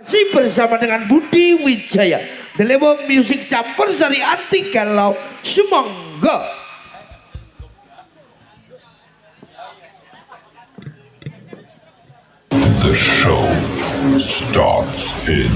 Masih bersama dengan Budi Wijaya, Delewong Music Campur Sari Anti Galau Sumangga. The show starts in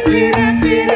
キラキラ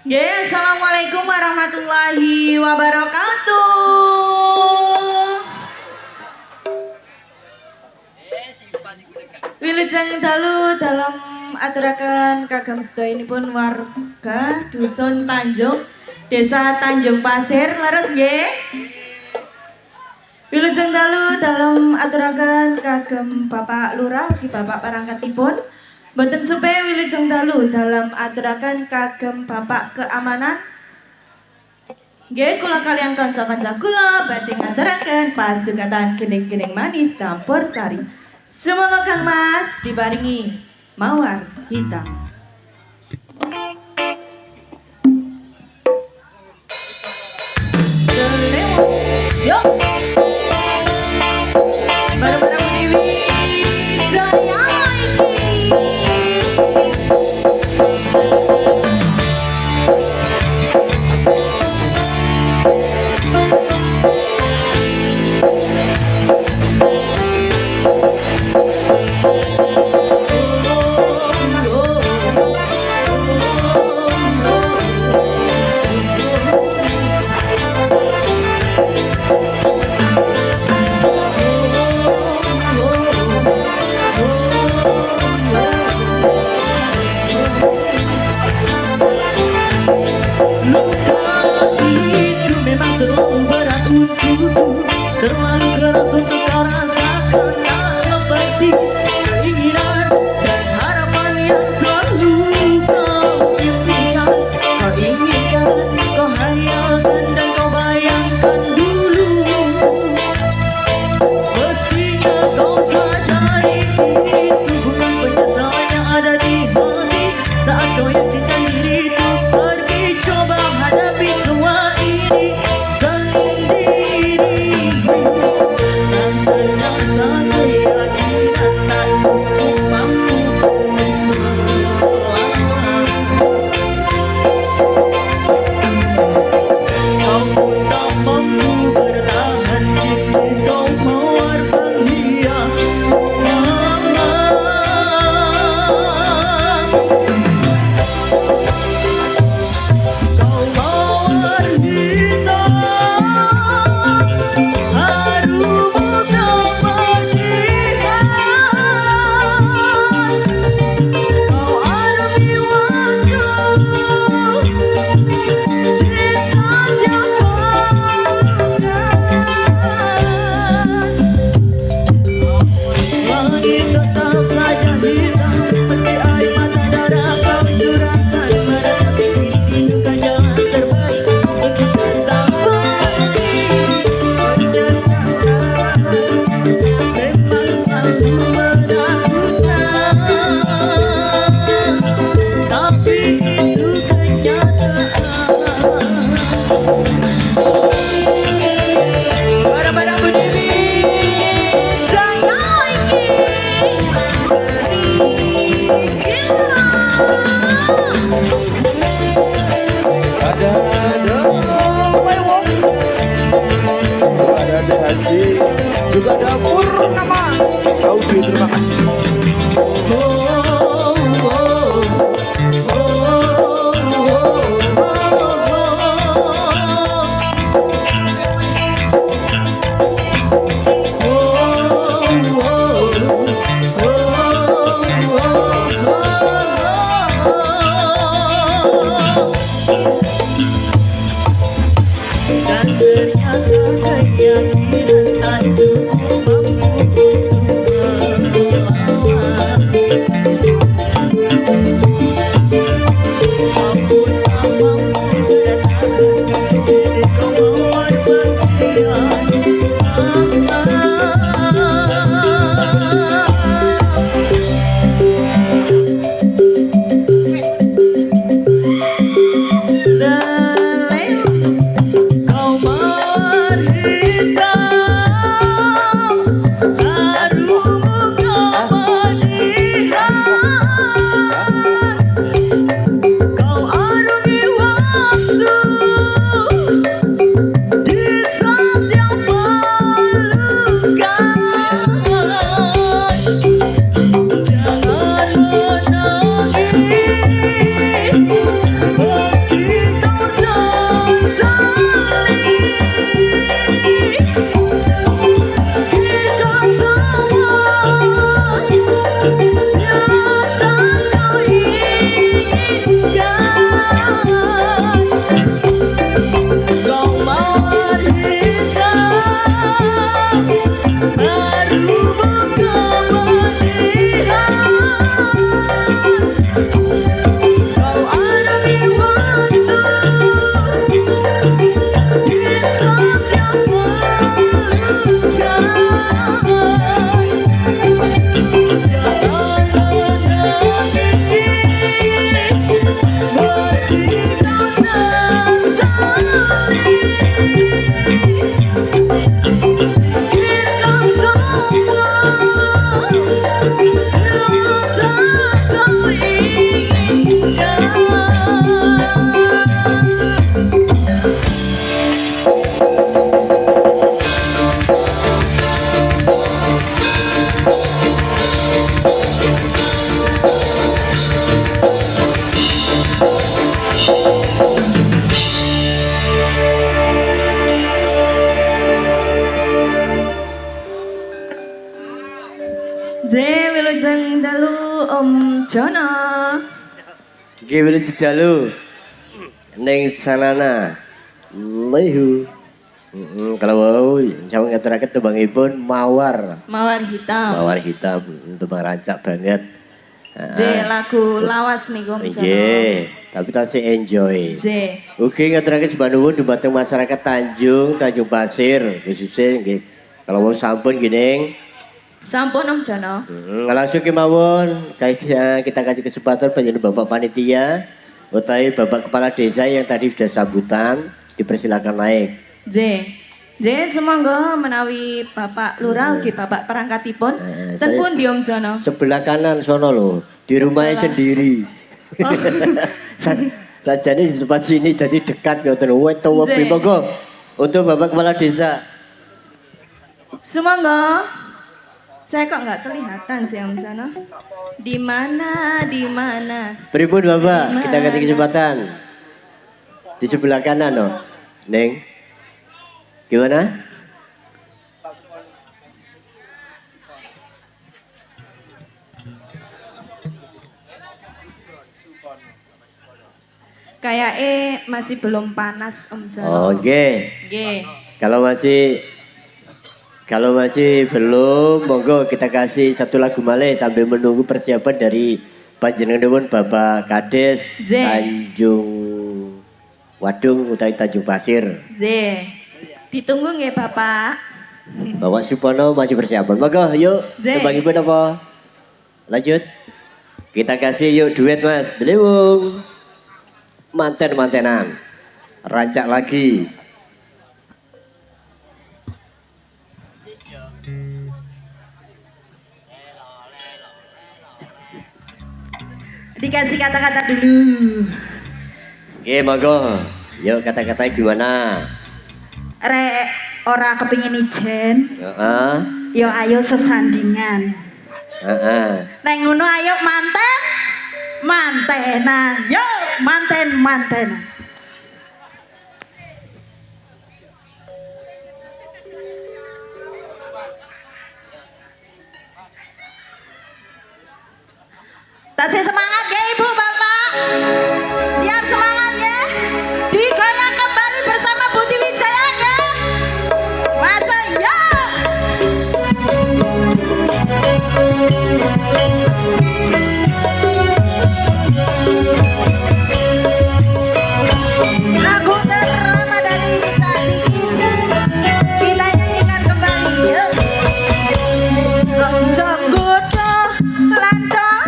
Nggih, assalamualaikum warahmatullahi wabarakatuh. Wilujeng dalu dalam aturaken kagem sedayanipun warga Dusun Tanjung, Desa Tanjung Pasir, leres nggih? Wilujeng dalu dalam aturaken kagem Bapak Lurah ugi Bapak Perangkatipun. Mboten supe wilujeng dalu dalam aturaken kagem Bapak Keamanan. Nggih kula kalian kanca-kanca kula badhe ngaturaken pasugatan gening-gening manis campur sari. Semoga Kang Mas dibaringi mawar hitam. Yuk. Bareng-bareng Dewi Jaya Nggih wili jedalu. Ning sanana. Lehu. Kalau wau sampun ngaturaken tembangipun mawar. Mawar hitam. Mawar hitam tembang rancak banget. J lagu lawas niku Om Jono. Nggih, tapi tasih enjoy. J. Ugi ngaturaken sembah nuwun dumateng masyarakat Tanjung Pasir khususnya nggih. Kalau wau sampun gining. Sampun Om Jono. Langsung kemawon kita kasih kesempatan penjenengan Bapak Panitia utawi Bapak Kepala Desa yang tadi sudah sambutan dipersilakan naik. J semonggo menawi Bapak Lurah ugi Bapak perangkatipun ten pundi Om Jono? Sebelah kanan sono lho, di rumahnya sendiri. Oh. Sajane di tempat sini jadi dekat ngoten. Weto monggo untuk Bapak Kepala Desa. Semonggo. Saya kok nggak kelihatan sih Om Jono. Di mana? Pripun Bapak, kita kasih kesempatan. Di sebelah kanan loh. Neng. Gimana? Kayak masih belum panas Om Jono. Oh, nggih. Nggih. Kalau masih belum, monggo kita kasih satu lagu malih sambil menunggu persiapan dari panjenengan Bapak Kades Tanjung Wadung utawi Tanjung Pasir. Ditunggu nggih Bapak. Bapak Supono masih persiapan. Monggo yuk, tembangipun apa? Lanjut. Kita kasih yuk duet Mas. Delewung. Manten-mantenan. Rancak lagi. Dikasih kata-kata dulu. Oke, monggo. Yuk kata-katanya gimana? Rek ora kepingin ijen. Heeh. Yo ayo sesandingan. Heeh. Nek ngono ayo mantenan. Yo mantenan. Tasih semangat ya Ibu Bapak. Siap semangatnya. Digoyang kembali bersama Budi Wijaya ya. Masa ya. Lagu terlama dari tadi kita nyanyikan kembali yuk. Jonggodo lantol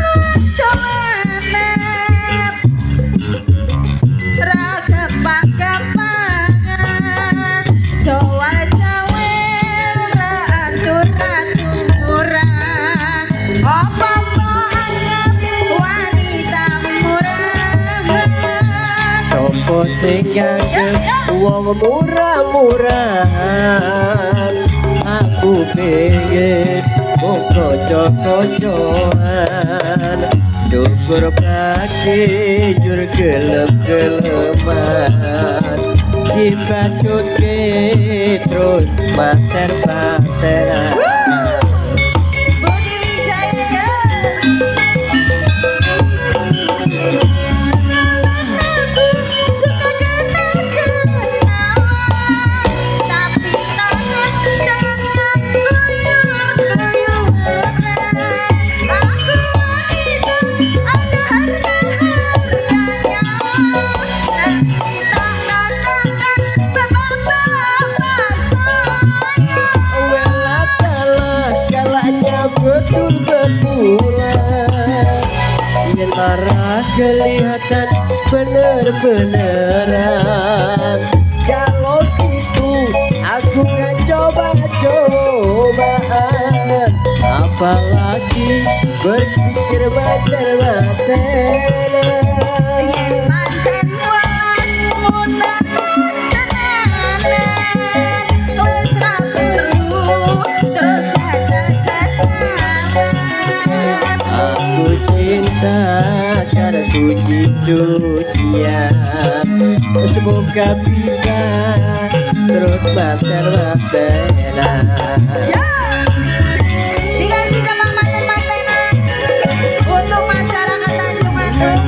sing ganteng wong murah-murahan aku pengen wong kocok-kocokan dukur kaki jur gelem-geleman dibacut terus mater-materan. Budi Wijaya. Marah kelihatan bener-beneran. Kalau gitu aku gak coba-cobaan, apalagi berpikir mater-materan. Pancen welas muter-muteran, wis ra perlu terus jajal-jajalan. Aku cinta cara suci-sucian, semoga bisa terus mater-materan. Ya, dikasih tembang manten-mantenan untuk masyarakat Tanjung Wadung.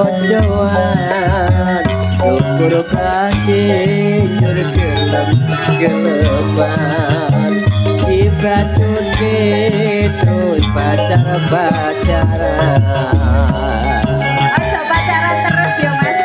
pojoan syukur banjir gelem-geleman dibatunke terus pacar-pacaran. Aja pacaran terus ya Mas.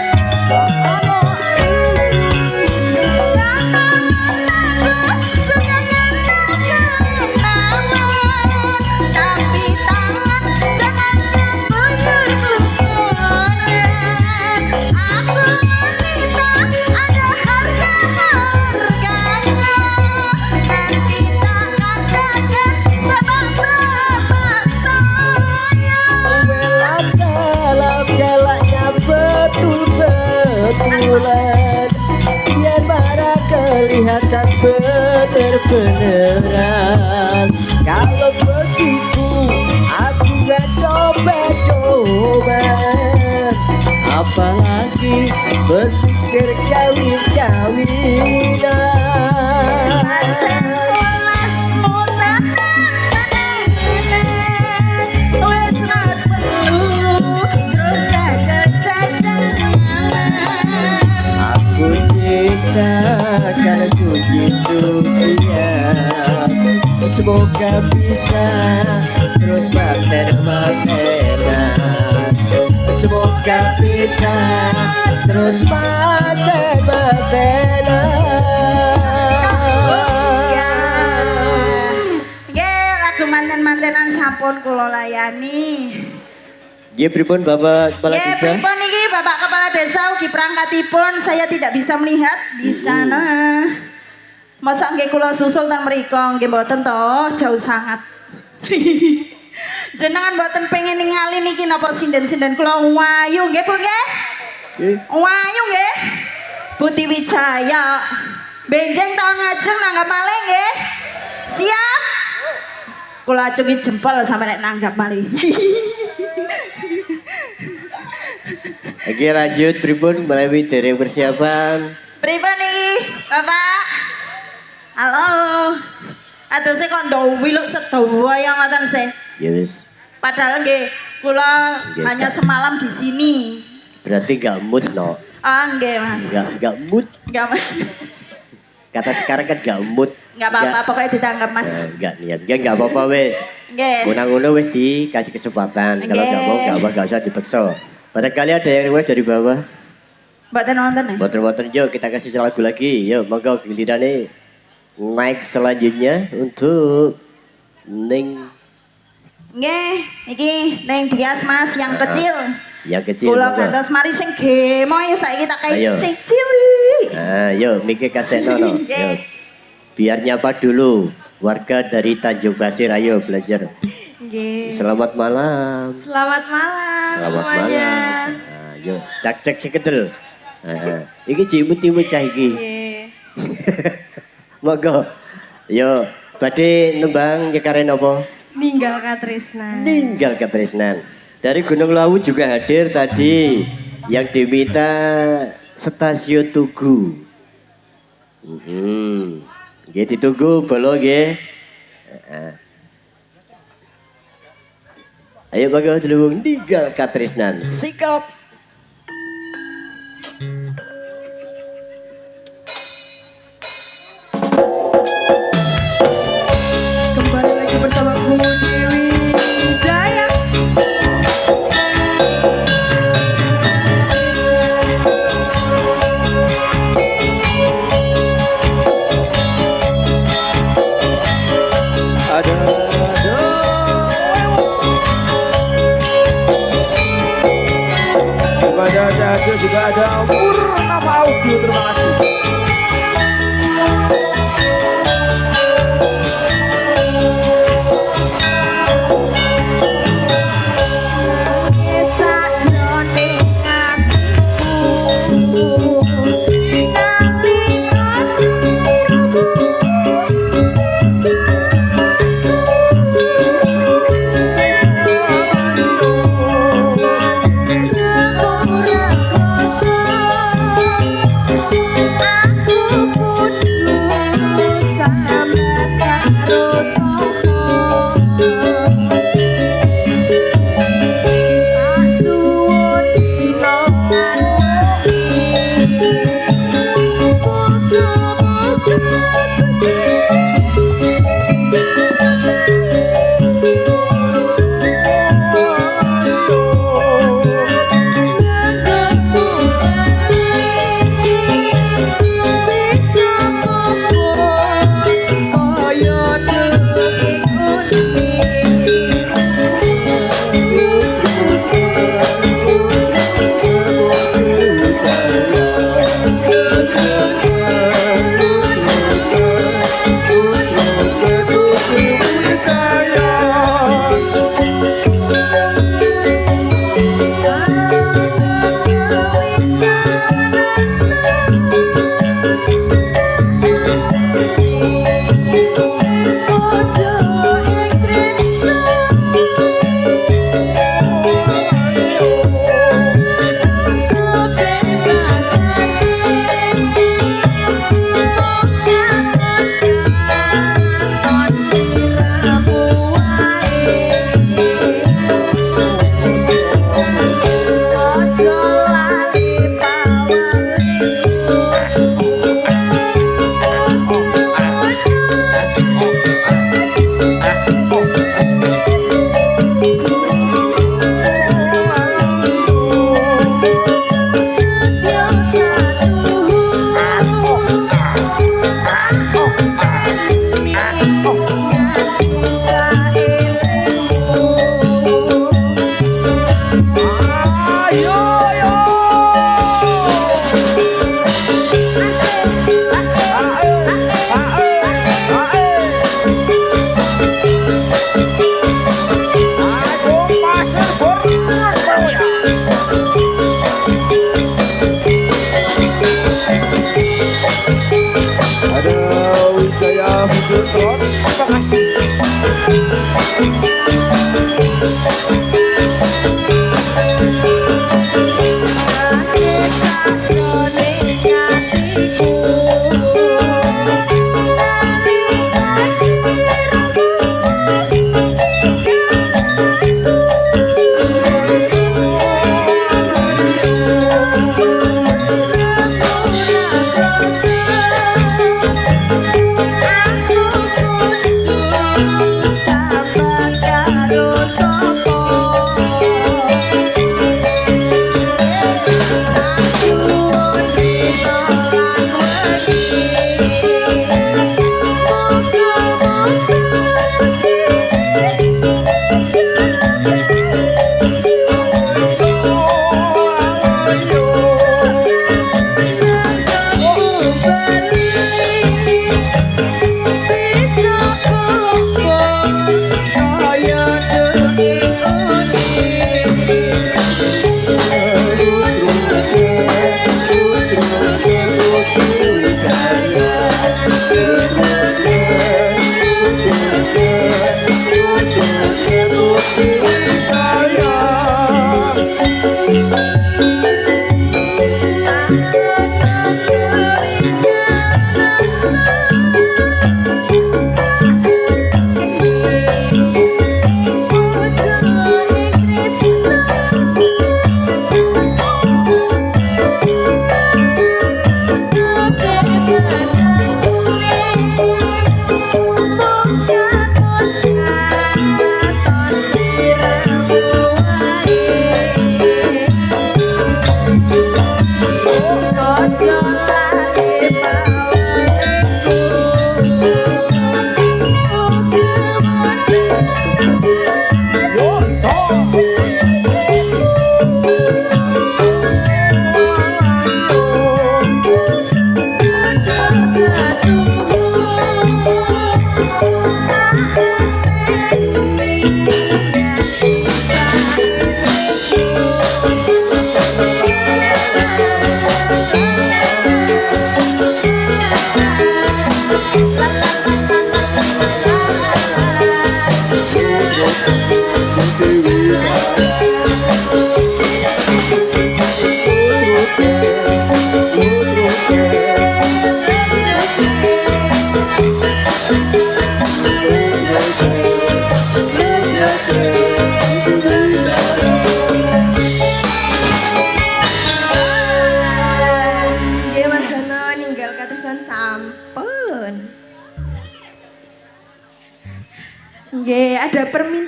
Betul-betulan biar marah kelihatan bener-beneran. Kalau begitu aku gak coba-coba, apalagi berpikir kawin-kawinan. Aku cinta karena puji dunia, semoga bisa terus maten-matenan. Semoga bisa terus maten-matenan. Lagu manten-mantenan sampun kula layani. Nggih pripun Bapak Kepala Nggih, Desa? pripun niki Bapak Kepala Desa ugi perangkatipun saya tidak bisa melihat di sana. Masa nggih kula susul tan mriko nggih mboten to, jauh sangat. Jenengan mboten pengen ningali niki napa sinden-sinden kula wayu nggih Bu nggih? Nggih. Wayu nggih. Buti Wijaya. Benjeng tahun ngajeng nanggap malih nggih. Siap? Kula acungi jempol sampai nek nanggap malih. Oke lanjut pripun melalui dereng persiapan. Pripun niki, Bapak? Halo. Adose kok ndok wiluk sedawa ya ngoten sih. Ya wis. Padahal nggih kula Nggih, hanya Kak. semalam di sini. Berarti gak mood no. Ah, nggih, Mas. Gak mood. Enggak, Mas. Kata sekarang kan gak mood. Enggak apa-apa, pokoknya ditanggap, Mas. Gak niat. Gak apa-apa wes. Nggih. Ngono-ngono wes dikasih kesempatan. Kalau Nggih. gak mau gak apa gak usah dipaksa. Barangkali ada yang request dari bawah. Mboten wonten ya? Boten-boten yuk kita kasih lagu lagi. Yuk monggo gilirannya naik selanjutnya untuk Ning Nggih, iki ning Dias Mas yang kecil. yang kecil. Kula monggo. gantos mari sing gemoy saiki tak kae Ayo. sing cilik. Nah, yuk mikir kasetno no. Nggih. Yuk. Biar nyapa dulu warga dari Tanjung Pasir, ayo belajar. Nggih. Selamat malam. Selamat malam Selamat semuanya. malam. Nah, yuk cak-cak si kedel. Iki cimut-cimut cah iki. Nggih. Monggo. Yo, badhe nembang nyekaren apa? Ninggal Katresna. Ninggal ketresnan. Dari Gunung Lawu juga hadir tadi yang diminta Stasiun Tugu. Nggih ditunggu bolo nggih. Ayo monggo dulu ninggal katresnan. Sikap. Kembali lagi bersama Bu Dewi Jaya. Kepada Cahyo juga ada Purnama Audio, terima kasih. Ah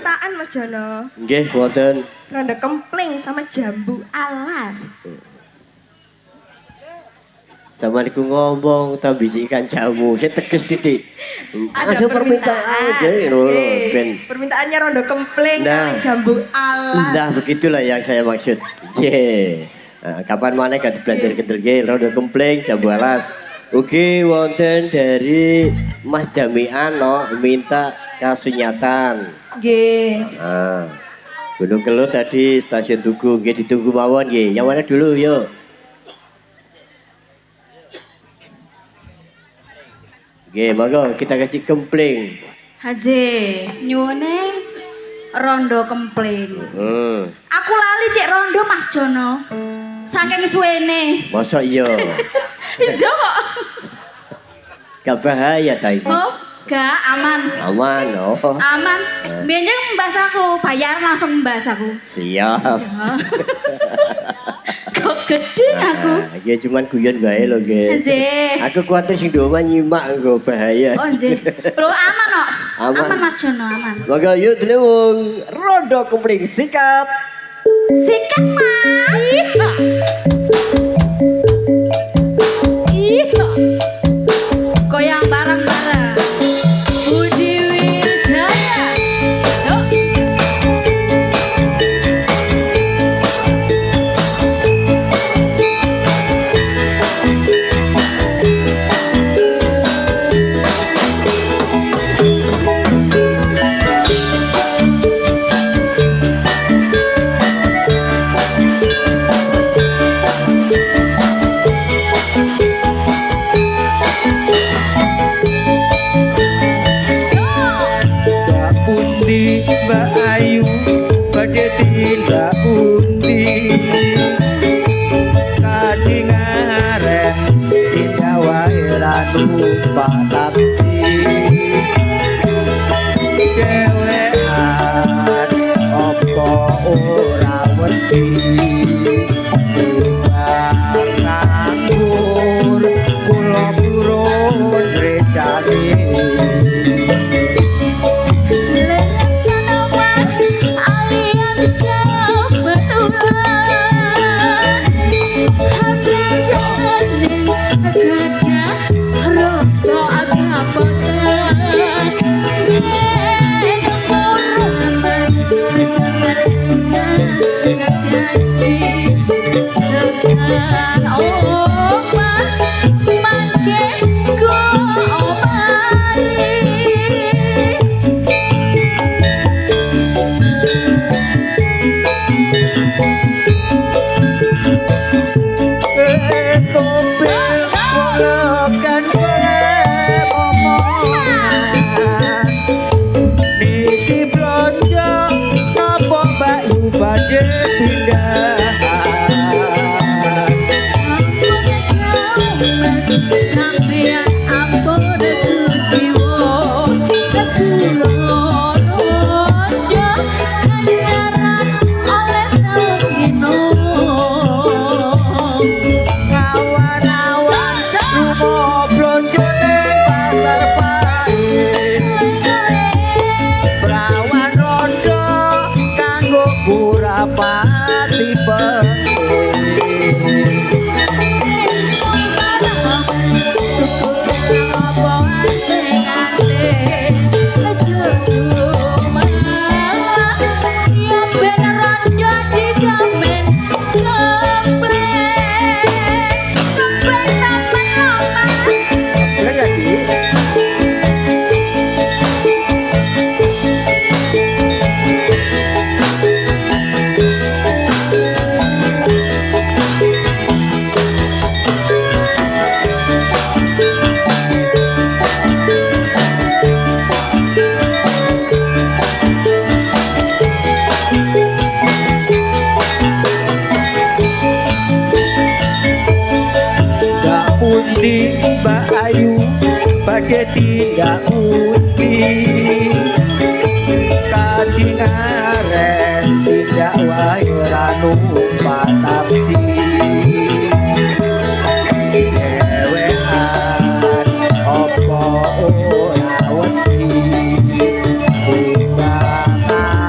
permintaan Mas Jono. Nggih, wonten. Rondo kempling sama jambu alas. Sama niku ngomong tak bisikan jamu, saya tegas titik. Ada permintaan, jadi ben. Permintaannya rondo kempling Nah. kali jambu alas. Nah, begitulah yang saya maksud. Kapan mana ganti belajar kendel nggih, rondo kempling, jambu alas. Oke, wonten dari Mas Jamian no, minta kasunyatan. Nggih. Nah, Gunung Kelut tadi stasiun Tugu, nggih ditunggu mawon nggih. Yang mana dulu yuk? Oke, monggo kita kasih kempling. Haji, nyuwune rondo kempling. Aku lali cek rondo Mas Jono. Saking suwene. Masa iya? Iya kok. Gak bahaya ta ini? Oh, gak aman. Aman, oh. Aman. Biyen mbas aku bayar langsung mbas aku. Siap. Kok gede aku. Ya cuman guyon bae lho, nggih. Nggih. Aku kuwatir sing doma nyimak engko bahaya. Oh nggih. Lho aman kok. Aman. Aman Mas Jono, aman. Maka yuk delewung rondo kempling sikat. Sikat Mas. Goyang bareng-bareng. Budi Wijaya. Yuk. Mbak Pundi, Mbak Ayu, badhe tindak pundi. Kading arep tindak wae ra numpak taksi. Dewean opo ora wedi. Nganggur kula purun recane. Sampeyan ampun jiwa kekulorojo kanyaran oleh dino Awan-awan rumo blonjo ning pasar pae. Prawan rondo kanggo burapati pundi Mbak Ayu badhe tindak pundi. Kading arep tindak wae ra numpak taksi. Dewean opo ora wedi. Nganggur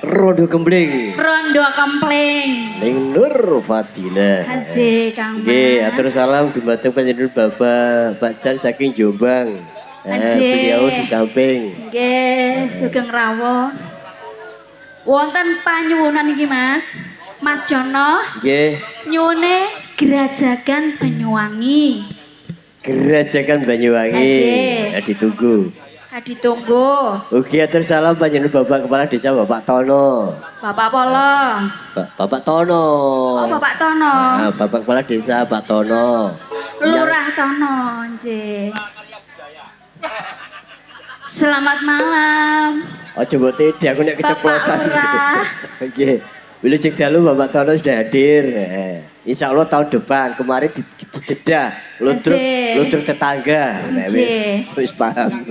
Rondo Kembling. Rondo Kempling. Ning Nur Fadila. Haji Kang Nggih, Mas. atur salam dumateng panjenengan Bapak Pak Jan saking Jombang. Haji. Beliau di samping. Nggih, sugeng rawuh. Wonten panyuwunan iki Mas. Mas Jono Nggih, nyuwune Gerajagan Banyuwangi. Gerajakan Banyuwangi. Haji. Ya, ditunggu. Ditunggu. Ugi atur salam panjenengan Bapak Kepala Desa Bapak Tono. Bapak Polo. Bapak Tono. Oh, Bapak Tono. Nah, Bapak Kepala Desa Pak Tono. Lurah Tono, nggih. Selamat malam. Ojo mbok tedi aku nek keceplosan. Bapak Lurah. Nggih. Wilujeng dalu Bapak Tono sudah hadir. Insya Allah tahun depan. Kemarin dijedah ludruk tetangga. Nah, wis paham.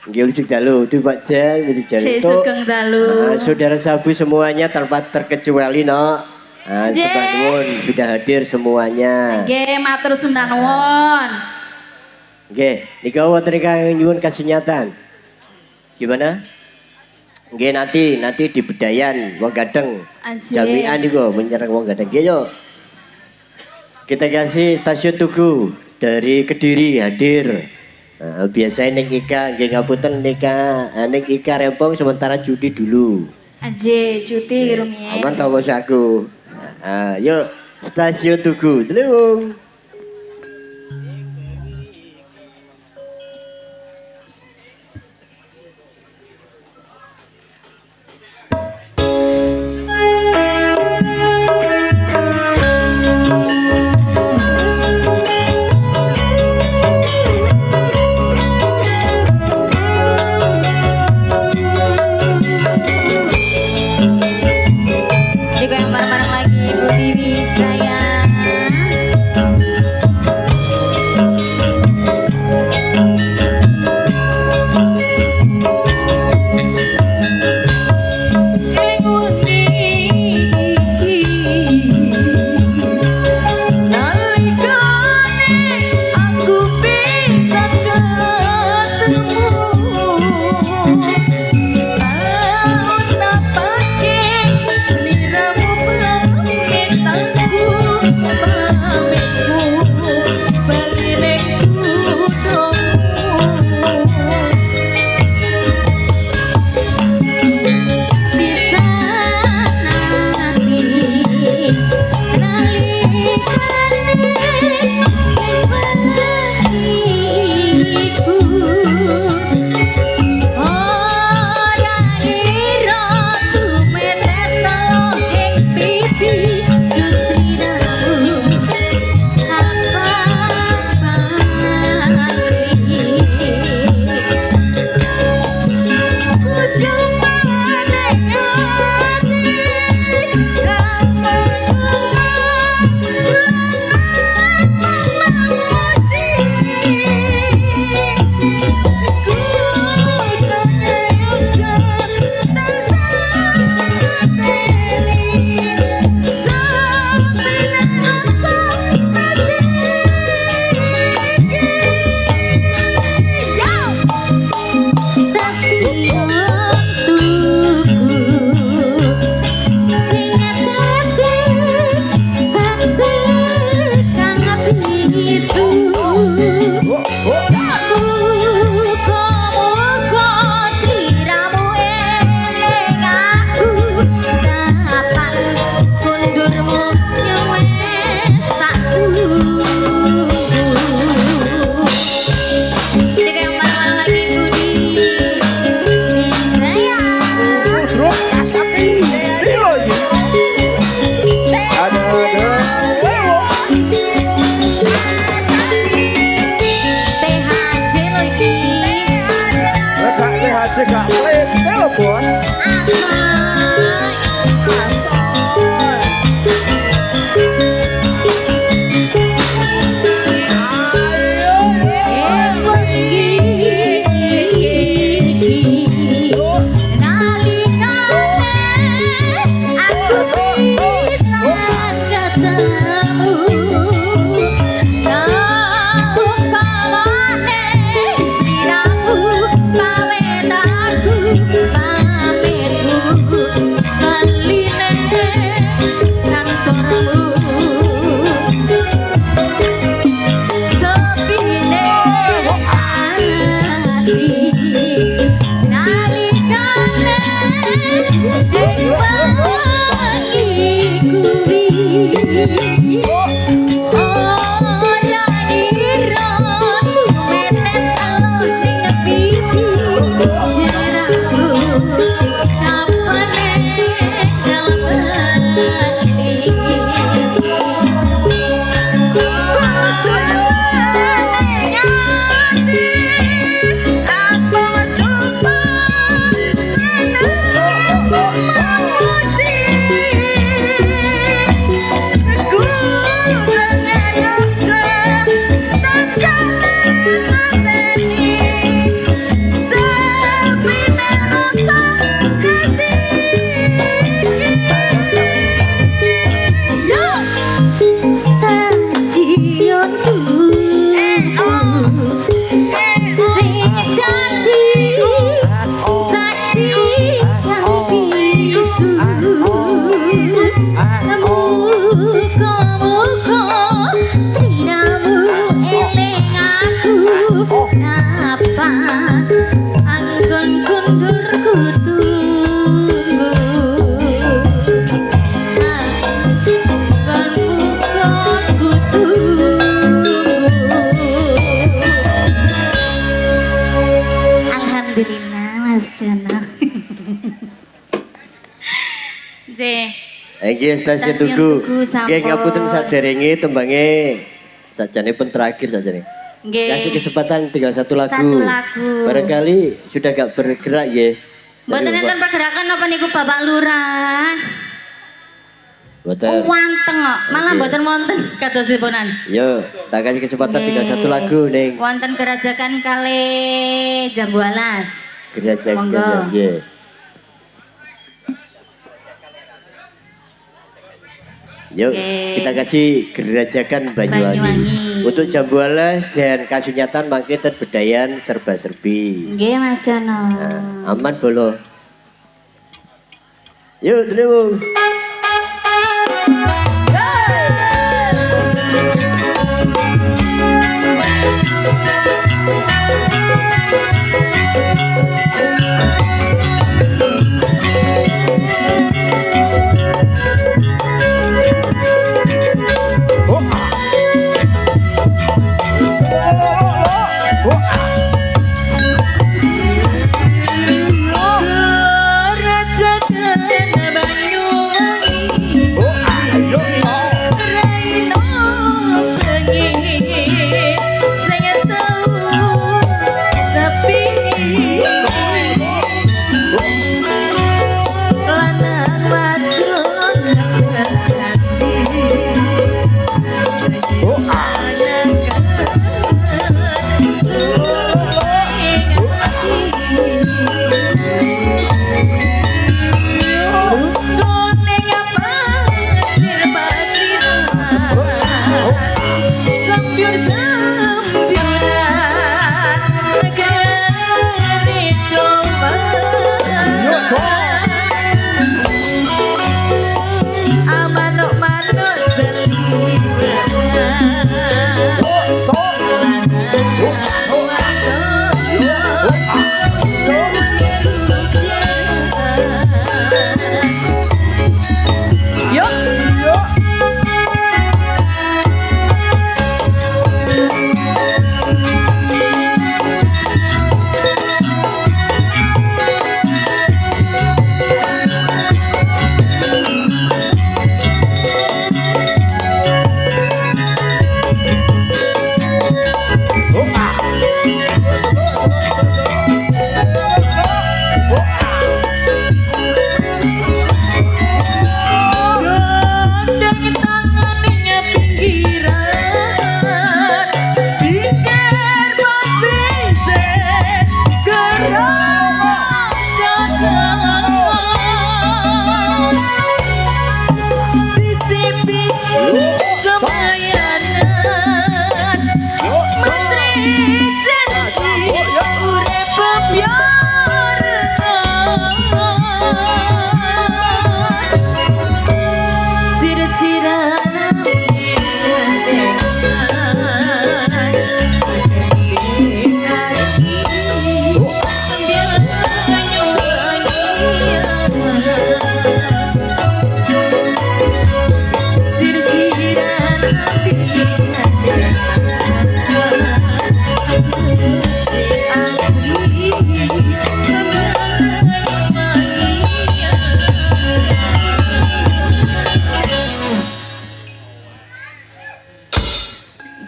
Nggih wilujeng dalu itu Pak Jan, wilujeng dalu. Sugeng dalu. Saudara sabu semuanya tanpa terkecuali no. Sebab nuwun sudah hadir semuanya. Nggih, matur sembah nuwun. Nggih, nika wonten ingkang nyuwun kasunyatan. Gimana? Nggih nanti di Bedayan wong Gadeng. Jami'an niku menyerang wong Gadeng. Nggih yo. Kita kasih stasiun Tugu dari Kediri hadir. Biasanya ning Ika nggih ngapunten nika ning Ika Rempong sementara cuti dulu. Aje cuti rumiyin. Aman ta bos aku. Yuk stasiun Tugu. Delung. Digoyang bareng-bareng lagi Budi Wijaya. Pamit Mas Jana. J. Iki stasiun Stasiun Tugu. Tugu, sampun. Nggih ngapunten saderenge tembange sajane pun terakhir sajane. Nggih. Kasih kesempatan tinggal satu lagu. Satu lagu. Barangkali sudah gak bergerak ya. Mboten enten pergerakan apa niku Bapak Lurah? Boten. Wanteng kok, malah Oke. mboten wonten kadosipunan. Yo, tak kasih kesempatan tinggal Nggih. satu lagu ning Wonten Gerajakan kali Jambu Alas. gereja Monggo. nggih. Yuk, Oke. kita kasih gerajakan Banyuwangi. Banyuwangi. Untuk Jambu Alas dan Kasunyatan mangke Bedayan serba-serbi. Nggih Mas Jana. Nah, aman bolo. Yuk, terima.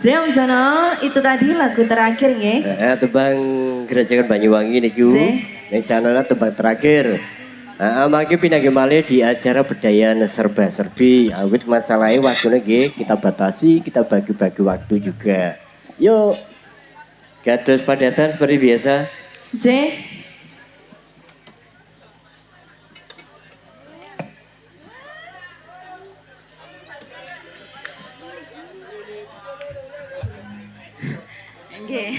Jam Jono, itu tadi lagu terakhir nggih. Tembang Gerajakan Banyuwangi niku. Cih. Ning sanana tembang terakhir. Mangke pindah malih di acara Bedayan serba-serbi. Awit masalahnya waktune nggih kita batasi, kita bagi-bagi waktu juga. Yuk. Gados padatan seperti biasa. J. Nggih.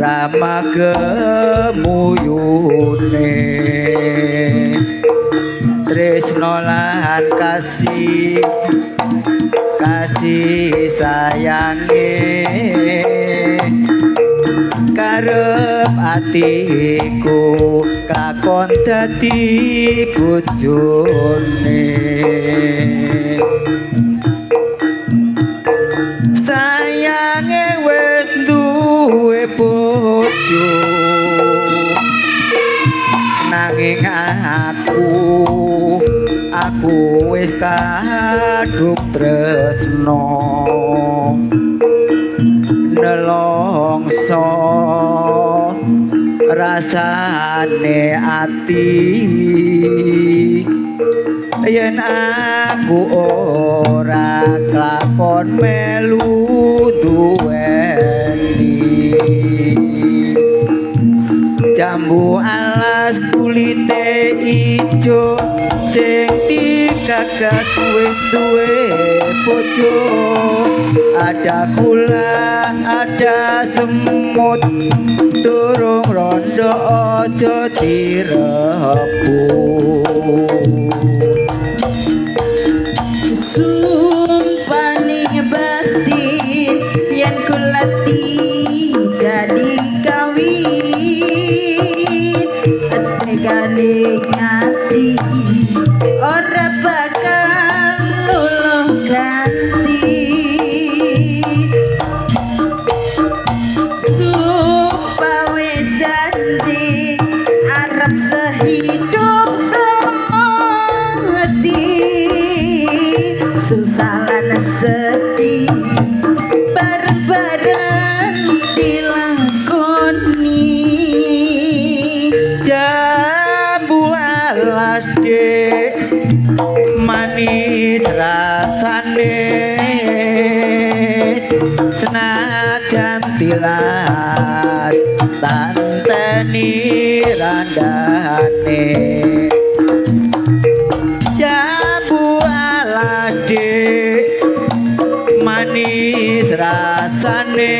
Rama gemuyune tresno lan kasih sayange karep atiku kakon dadi bojone sayange wis duwe bojo nanging aku wis kadung tresno nelongso rasane ati yen aku ora lakon melu duweni jambu alas kulite ijo sing dikagat duwe bojo ada kula ada semut durung rondo aja direbut sumpah ning batin yen kula tidak dikawin tegane ngati ora bakal luluh ganti sumpah wis janji arep sehidup semati susah lan sedih bareng-bareng dilakoni jambu alas dek manis rasane senajan tilas tanteni randane jambu alas dek manis rasane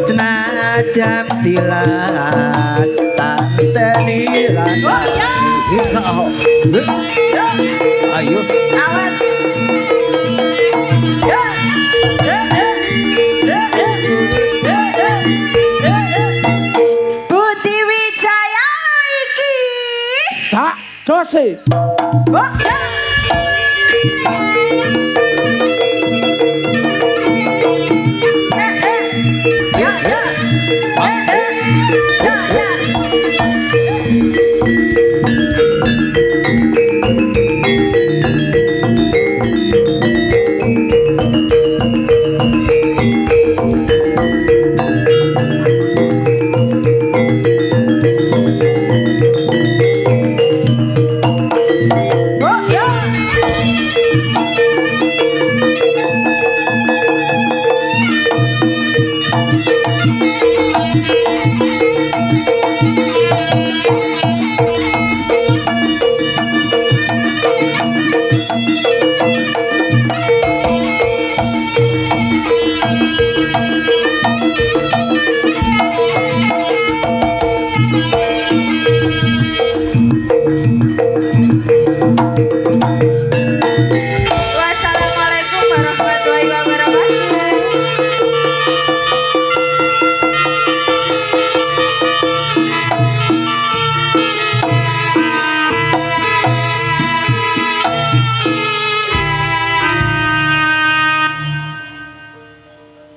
senajan tilas tanteni randane ayo awas Budi Wijaya iki Sak dose. oh ya